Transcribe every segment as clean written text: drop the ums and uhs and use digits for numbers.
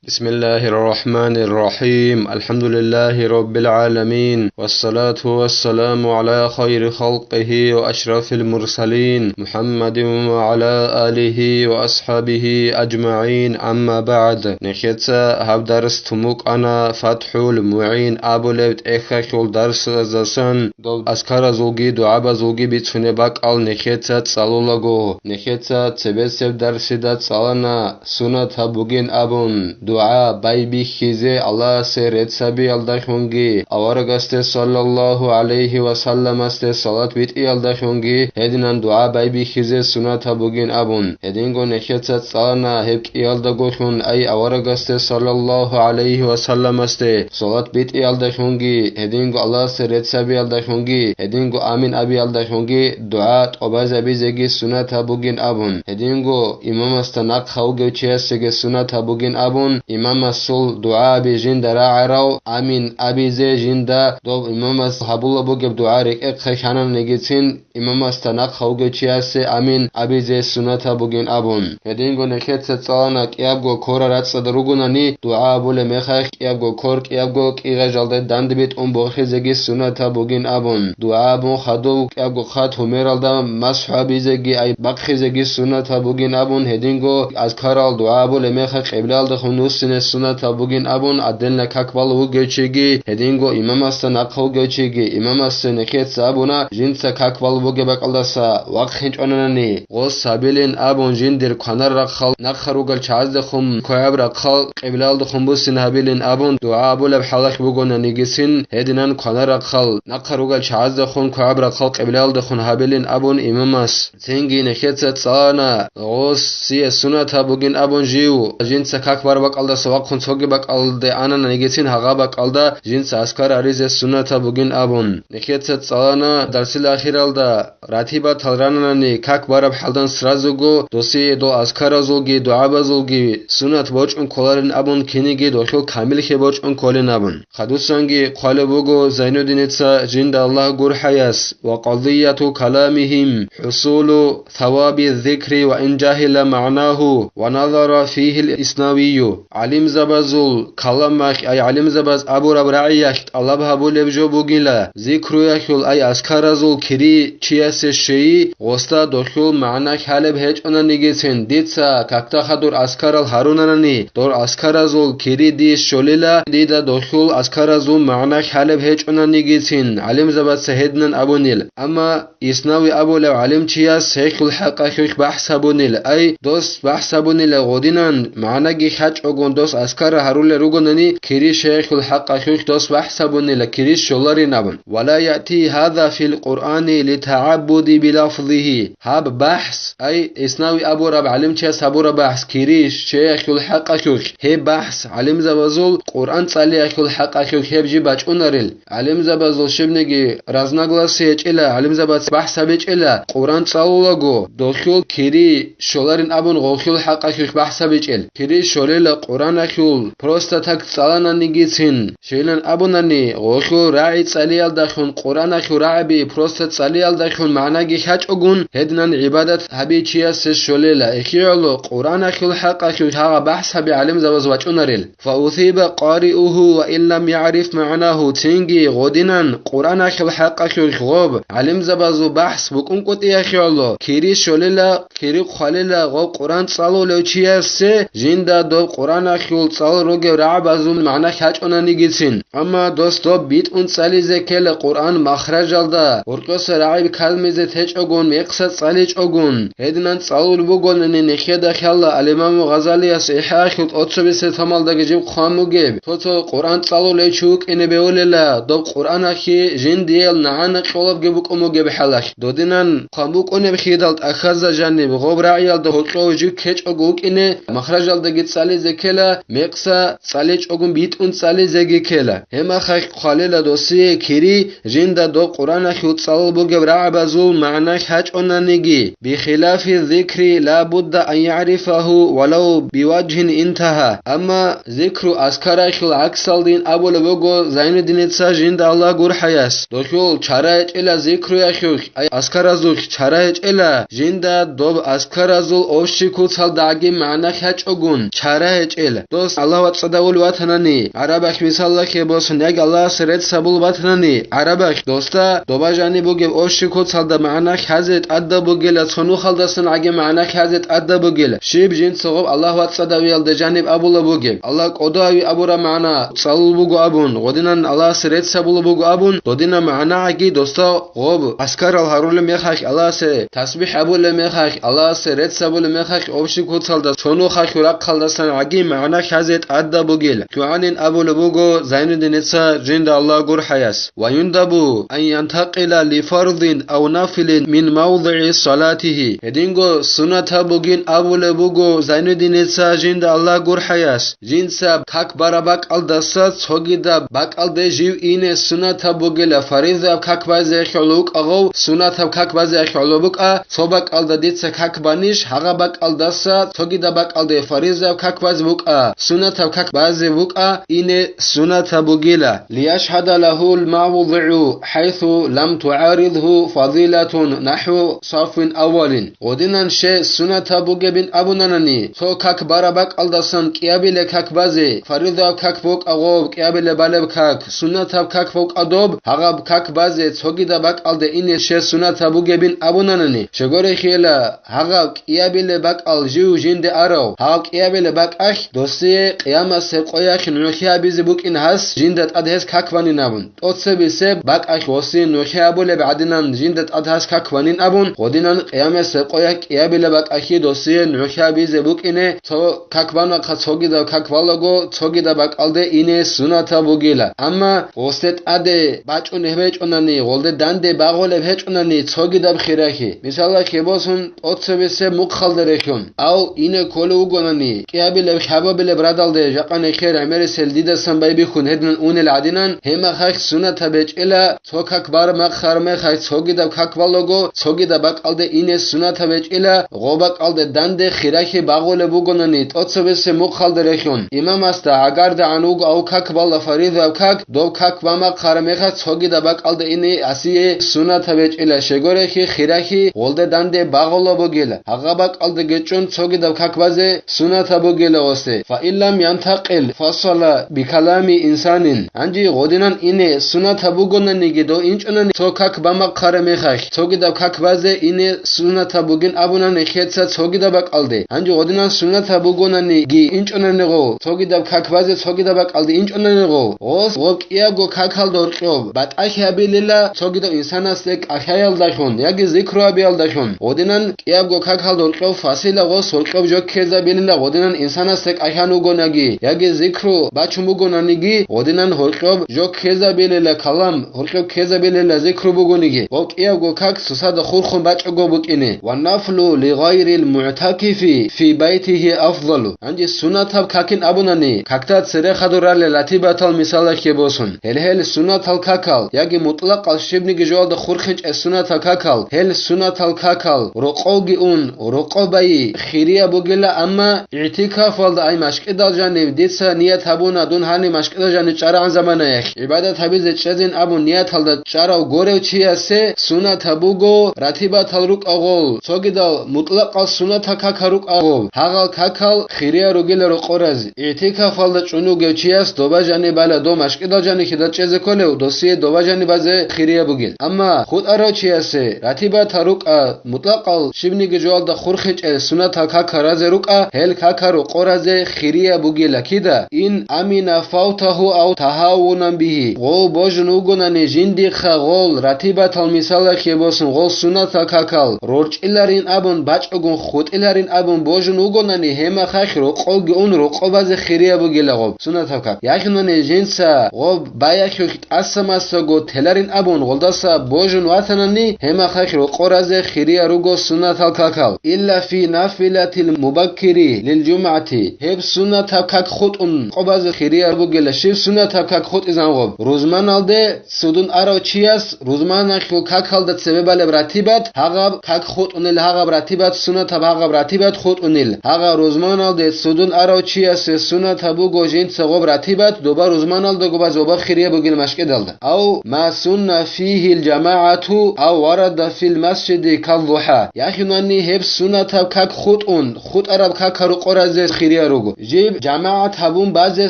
بسم الله الرحمن الرحيم. الحمد لله رب العالمين، والصلاة والسلام على خير خلقه وأشرف المرسلين محمد وعلى آله وأصحابه أجمعين. أما بعد، نخيتsa هب درس تموك أنا فتح المعين أبو لبت إخشول درس زسن دول أسكار زوجي دعاء زوجي بتشنبك أل نخيتsa تصالولغو نخيتsa تبسب درس دا تصالنا سنة بوجين أبون دعاء بايبي خيزي الله سيرت سبي الدخونجي أورغست صلى الله عليه وسلم است صلاة بيت الدخونجي هدينان دعاء بايبي خيزي سنة بوجين أبون هدينغو نخيتsa تصالنا هبك الدغوخون أي أورغست صلى الله عليه وسلم است صلاة بيت الدخونجي هدينغو الله سيرت سبي الدخونجي هدينغو آمين أبي الدخونجي دعاء أباز أبي زجي سنة بوجين أبون هدينغو إمام استناق خوجي تشيسجي سنة بوجين أبون إمام السول دعاء بجين دراعرو آمين أبي زي جندا دوب إمام حبول بوجب دعاء رك خشانا نجتين إمام استناق خوجي تشيسي آمين أبي زي سنة بوجين أبون هدينغو نكت تصالنا كيابغو كورا رات صدرغوناني دعاء بول مخخ كيابغو كور كيابغو كيغا جلد داندبيت بوخي زجي سنة بوجين أبون دعاء بون خدو كيابغو خات هميرالدا مسحابي زجي أي بقخي زجي سنة بوجين أبون هدينغو أذكار دعاء بول مخخ قبلال دخونوس سنة بوجين أبون عدلنا كاكبال وجيجي هدينغو إمام استناق خوجيجي إمام استنكت سابونا جنسا كاكبال وجبك الله وقخنج أناني غوص سابيلين أبون جندر كنر رخال نخروجل شعز دخم كعب رخال قبلال دخم بوسن هابيلين أبون دعاء بول بحلق بوجونا نيجسين هدينان كنر رخال نخروجل شعز دخم كعب رخال قبلال دخم هابيلين أبون إمامس تنجي نكت صانا غوص سي سنة بوجين أبون جيو جنسا كاكبر بك الله سواق خنصوجي بك الله أنا نيجسين هغابك الله جنس أسكار أريز سنة بوجين أبون نكت صانا درس الأخير الله راتبة تلرانني كاكبر بحلدان سرازوجو دوسي دو أسكار زوجي دعاء زوجي سنة بوج أن كولارن أبون كينيجي دوخل كامل خبوج أن كولين أبون خدوسانجي قالبوجو زين الدين جند الله جور حياس وقضية كلامهم حصول ثواب الذكر وإن جاهل معناه ونظر فيه الإسناوي علم زبزول كلامك أي علم زبز أبو ربرعيك الله بهبو لبجو بوجيلا ذكر يخل أي أسكار زول كري چياس الشيء غستا دوخل معناك حالب هج أنا نيجسين ديتسا كاكتا خدور أسكار الهاروناني دور أسكار زول كري ديش شوليلا ديدا دوخل أسكار زول معناك حالب هج أنا نيجسين علم زبز سهدنن أبو نيل أما إسناوي أبو لو علم چياس هيك الحق أخيك بحث أبو نيل أي دوس بحث أبو نيل غودينان معناك حج أغون دوس أسكار هارول روغوناني كري شيخ الحق أخيك دوس بحث أبو نيل كري شولاري نابن ولا يأتي هذا في القرآن لتعبد بلفظه هاب بحث أي إسناوي أبو رب علم چياس أبو رب بحث كري شيخ الحق أخيك هي بحث علم زبزول قرآن صالي أخيك الحق أخيك هي بجي باج أنرل علم زبزول شبنجي رزناغلاس يجيلا علم زبز بحث بيجيلا قرآن صالولاغو دوخيل كري شولارين أبون غوخيل حق أخيك بحث بيجيل كري شوليلا قرآن أخيل پروستا تك صالنا نيجيسين شيلان أبوناني غوخيل راعي صاليال داخون قرآن أخيل راعي بي پروستا صاليال داخون معناگي حج أغون هدنان عبادت هبي چياس شوليلا إخيالو قرآن أخيل حق أخيل هاغا بحث هبي علم زبز واج أنرل فأثيب قارئه وإن لم يعرف معناه تنجي غودينان قرآن أخيل حق أخيل غوب علم زبزو بحث بكم قطي أخيالو كيري شوليلا كيري خاليلا غوب قرآن صالو لو چياس جندا دو قرآن أخيل صالو روغي رعبازو معنى حج أنانيجيسين أما دوستو بيت أن صالي زكيل قرآن مخرج الدا ورقص رعيب كلمة تهج أغون ميقصد صاليج أغون هدنان صالو لبوغون أني نخيدا خيالا الإمام غزالي صحيح أخيل أتصبي ستمال دا جيب خامو جيب توتو قرآن صالو ليشوك إني بيوليلا دوب قرآن أخي جنديل نعانا قولب جيبوك أمو جيب حلاك دودنان خاموك أني بخيدالت أخذ جانب غوب رعيال دا هوكو جيب كيج أغوك إني مخرج الدا جيت صالي زكيلا ميقصا صاليج أغون بيت أن صالي زكي كيلا هما خاك خاليلا دوسي كيري جندا دو قرآن أخيل صالو بوغب رعبازول معناك حج أنانيجي بخلاف الذكر لا بد أن يعرفه ولو بوجه انتهى أما ذكر أسكار أخيل عكسال دين أبو لبوغو زين دينيتسا جند الله غور حياس دوخيل چارهج إلا ذكر أخيل أي أسكار أزول چارهج إلا جندا دوب أسكار أزول أوشي كوتال داگي معناك حج أغون چارهج بوچيل دوست الله وتصدول واتناني عربك مثال لك بوسن يق الله سرت سبول واتناني عربك دوستا دوباجاني بوگي اوشكو صلدا معناك حزت ادب بوگيل صنو خلدسن اگه معناك حزت ادب بوگيل شيب جين صغب الله وتصدويل ده جانب ابولا بوگي الله قداوي ابورا معنا صلول بوگو ابون غدينن الله سرت سبول بوگو ابون دودينا معنا اگي دوستا غوب اسكار الهارول ميخاك الله سه تسبيح ابول ميخاك الله سرت سبول ميخاك اوشكو صلدا صنو خاك ورق خلدسن اگه معناك حزت ادب بوگيل توانين ابول بوگو زين دينتسا جند الله غور حياس ويندبو ان ينتقل لفرض او نافل من موضع صلاته هدينغو سنة بوگين ابول بوگو زين دينتسا جند الله غور حياس جنسا كاك برابك الدسا صوگيدا باك الد جيو این سنة بوگيلا فريضه كاك باز خلوق اغو سنة كاك باز خلوق ا صوبك الد ديتسا كاك بانيش هغا باك الدسا صوگيدا باك الد فريضه كاك باز بوق ا سنة كاك باز بوق ا این سنة بوگيلا ليشهد له الموضع حيث لم تعارضه فضيلة نحو صف اول ودينن شي سنة بوگبين ابونانني تو كاك برابك الدسن قيابل كاك بازي فريضه كاك بوق اغو قيابل بالب كاك سنة كاك بوق ادوب هغا كاك بازي صوگيدا باك الد این شي سنة بوگبين ابونانني شغوري خيلا هغا قيابل باك الجيو جند ارو هغا قيابل باك اخ دوسي قيامه سقوياخ نوخيا بيزي بوكين هاس جندت ادهس كاكوانين ابون توتسبي سب باك اخ وسي نوخيا بول بعدين جندت ادهس كاكوانين ابون غدينن قيامه سقويا قيابل باك اخي دوسي نوخيا بيزي بوكينه تو كاكوانا خصوگيدا كاكوالوگو صوگيدا باك الد این سنة بوگيلا اما وسط اده باچون هبچوناني غولد دانده باغول هبچوناني صوگيدا بخيراخي مثلا كيبوسن توتسبي سب مخالدرخون او این كولوگوناني قيابل خبابل برادالده جاقان خير عمر سلديدا سنباي بيخون هدن اون العدينان هما خاك سنة بچيلا توكاك بار مخرمه خاك صوگيدا كاكوالوگو صوگيدا باك الد این سنة بچيلا غوباك الد دانده خيراخي باغول بوگوناني توتسبي سب مخالدرخون امام است اگر د انوگ او کاک بالا فرید او کاک دو کاک وما خرمه صوگيدا باك الد این اسي سنة بچيلا شگوره خي خيراخي غولد دانده باغول بوگيلا هغا باك الد گچون صوگيدا كاك بازه سنة بوگيلا وسه فإلم ينتقل فصل بكلام إنسان انجي غودينان إني سنة بوگونانيگي دو إنچوناني تو كاك بما خرمه خاك صوگيدا كاك بازه إني سنة بوگين ابوناني خيتسا صوگيدا باك الده انجي غودينان سنة بوگونانيگي إنچوناني غو صوگيدا كاك بازه صوگيدا باك الده إنچوناني غو غوس غوك إياگو كاكال دورقيوب بات أخي أبيليلا صوگيدا إنسان استك أخيال داشون ياگي ذكر أبيال داشون غودينان إياگو كاكال دورقيوب فاسيلا غوس ورقيوب جو كيزا بيليلا غودينان إنسان استك أخيانو گوناگي ياگي ذكر باچمو گونانيگي غودينان هورقيوب جو كيزا بيليلا كلام هورقيوب كيزا بيليلا ذكر بوگونيگي غوك إياگو كاك سوساد خورخون باچگو بوكيني والنفل لغير المعتكف في بيته أفضل عندي سنة كاكين أبوناني كاكتات سري خدورال لاتيبات المثال كيبوسون هل سنة كاكال ياگي مطلق الشبنيگي جوال خورخنج السنة كاكال هل سنة كاكال رقوگي اون رقوباي خيريا بوگيلا اما اعتكاف والد اي مشكدال جانب ديتسا نيت هبونا دون هاني مشكدال جانب چارا زمانه يخ عبادت حبيز چزين ابو نيت هلد چارا غورو چيا سه سنة بوگو راتيبات الروك اغول صوگيدال مطلق السنة كاكاروك اغول هاغال كاكال خيريا روگيل رقورز اعتكاف والد چونو گوچياس دوبا جانب بالا دو مشكدال جانب خدات چز كولو دوسيه دوبا جانب باز خيريا بوگيل اما خود ارو چيا سه راتيبات الروك مطلق الشبنيگي جوال د خورخنج سنة كاكاراز روك هل كاكارو قرز خيريا بوگيلا كيدا إن أمين فوته أو تهاونا به غو بوجنوگوناني جندي خغول راتيبة المثال كيبوسن غول سنة كاكال رورج إلارين أبون باچگون خود إلارين أبون بوجنوگوناني هما خاخ رقوگي اون رقوباز خيريا بوگيلا غو سنة كاكال ياخنوني جنسا غو بايخ أسماسا غو تلارين أبون غولداسا بوجن واتناني هما خاخ رقوراز خيريا روگو سنة كاكال إلا في نافلة المبكري للجمعة هب سنة كاك خطون قباز خيريا بوگيلا شيف سنة كاك خط إزان غوب روزمان الده سودون أرو چياس روزمان أخو كاك الده سببال براتيبات هاغا كاك خطونيل هاغا براتيبات سنة هاغا براتيبات خطونيل هاغا روزمان الده سودون أرو چياس سنة بوگو جين سغو براتيبات دوبا روزمان الده قباز وبا خيريا بوگيل مشكد الده أو ما سنة فيه الجماعة أو ورد في المسجد كالضحى ياخناني هب سنة كاك خطون خط أرب كاك رقورز خيريا rugo jib jamaat habun baze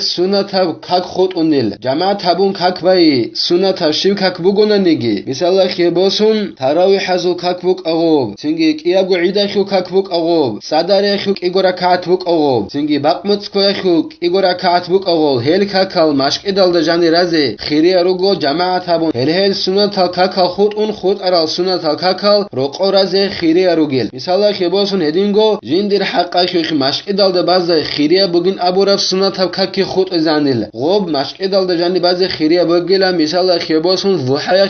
sunata kak khotunil jamaat habun kak bai sunata shiv kak bugonanigi misalla khebosun tarawih hazu kak buk agob singi qiyagu idakhu kak buk agob sadare khu igora kat buk agob singi baqmuts koyakhu igora kat buk agob hel kakal mashqidal da jani raze khiriya rugo jamaat habun hel sunata kakal khotun khot aral sunata kakal roqo raze khiriya rugel misalla khebosun hedingo jindir haqqa khu mashqidal da bazda khiriya bugin aburaf sunata kakki khot zanil gob mashqidal da jani baze khiriya bugila misalla khebosun zuhaya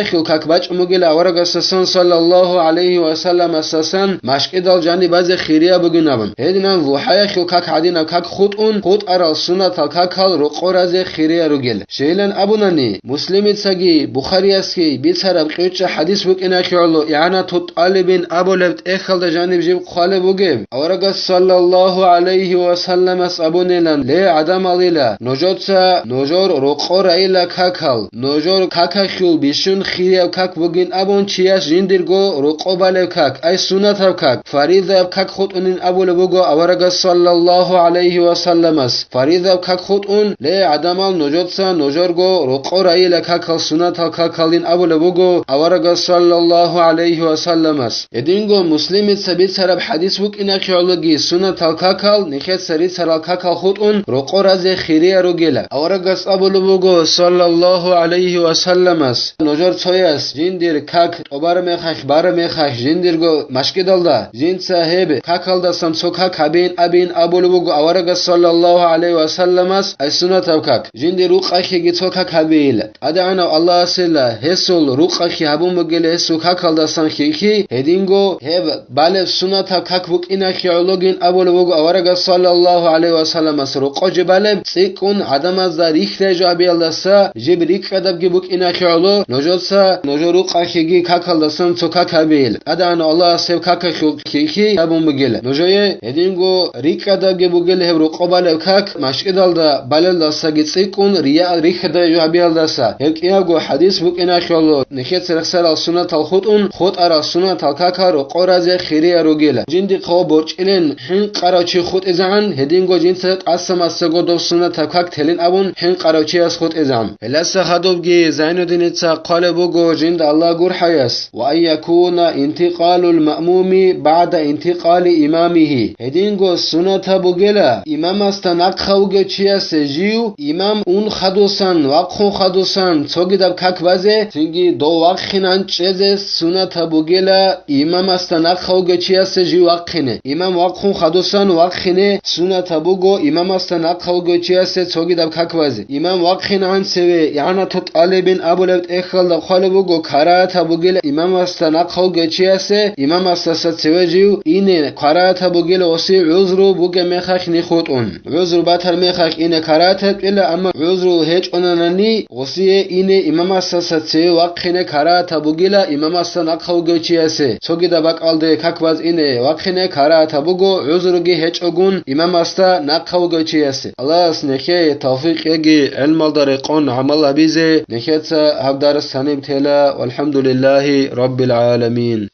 khu kak bach mugila awaraga sasan sallallahu alayhi wa sallam asasan mashqidal jani baze khiriya buginabam hedinan zuhaya khu kak hadina kak khotun khot aral sunata kakal roqo raze khiriya rugel sheilan abunani muslimit sagi bukhariyaski bitsarab qircha hadis bukina khirlo yana tot alibin abolebt ekhal da janib jib khale bugeb awaraga sallallahu alayhi wa sallam asabunelan le adam alila nojotsa nojor roqo raila kakal nojor kakakhul bishun khiriya kak bugin abon chias jindirgo roqo bale kak ay sunata kak farida kak khotunin abole bugo awaraga sallallahu alayhi wa sallam as farida kak khotun le adam al nojotsa nojorgo roqo raila kakal sunata kakalin abole bugo awaraga sallallahu alayhi wa sallam as edingo muslimit sabit sarab hadis bukina khirlogi sunata kakal nikhet sarit saral kakal khotun roqo raze khiriya rogela awaraga abole bugo sallallahu alayhi wa sallam as nojor choyas jindir kak obar mekhakh bar mekhakh jindirgo mashkidalda jin sahebe kakalda samsoka kabin abin abole bugo awaraga sallallahu alayhi wa sallam as ay sunata kak jindir ruqakhi gitsoka kabil adana allah sella hesul ruqakhi habum gele hesu kakalda sankhiki hedingo heb bale sunata kak bukina khirlogin abole bugo awaraga sallallahu alayhi wa sallam as ruqo jibale tsikun adamaz da rikhte jabiyaldasa jibrik kadab gi bukina khirlo nojotsa nojoru qakhi kakalda samsoka kabil adana allah sev kakhi habum gele nojoye hedingo rikadab gi bugele heb ruqo bale kak mashkidalda balelda sagi tsikun riya rikhda jabiyaldasa hekiyago hadis bukina khirlo nikhet seraksal sunat al khutun khut ara sunat al kakar qoraze khiriya rogela jindi qaw borchilen hin qarachi khut ezan hedingo jinsa qasam asgodo sunat al kak telin abun hin qarachi as khut ezan elasa khadobgi zainuddin itsa qale bugo jind allah gur hayas wa ayakuna intiqalul ma'mumi ba'da intiqali imamihi hedingo sunat bugela imam astanak khawge chias jiu imam un khadosan waqhu khadosan tsogidab kakbaze tingi do waqhinan cheze sunat bugela imam astanak khawge chias jiu waqhine imam waqhu khadosan waqhine sunat bugo imam astanak khawge chias tsogidab kakbaze imam waqhinan seve yana tot alibin abulebt ekhal da khale bugo karat bugela imam astanak khawge chias imam astasat seve jiu ine karat bugela osi uzru buge mekhakh ni khotun uzru batar mekhakh ine karat ila amma uzru hech onanani osi ine imam astasat seve waqhine karat bugela imam astanak khawge chias tsogida bakalde kakbaz ine waqhine karat bugo uzrugi hech ogun imam asta naqkhawge chias allah snekhe tawfiq yegi ilmal dar qon amal abize nekhet habdar sanib tela walhamdulillahi rabbil alamin.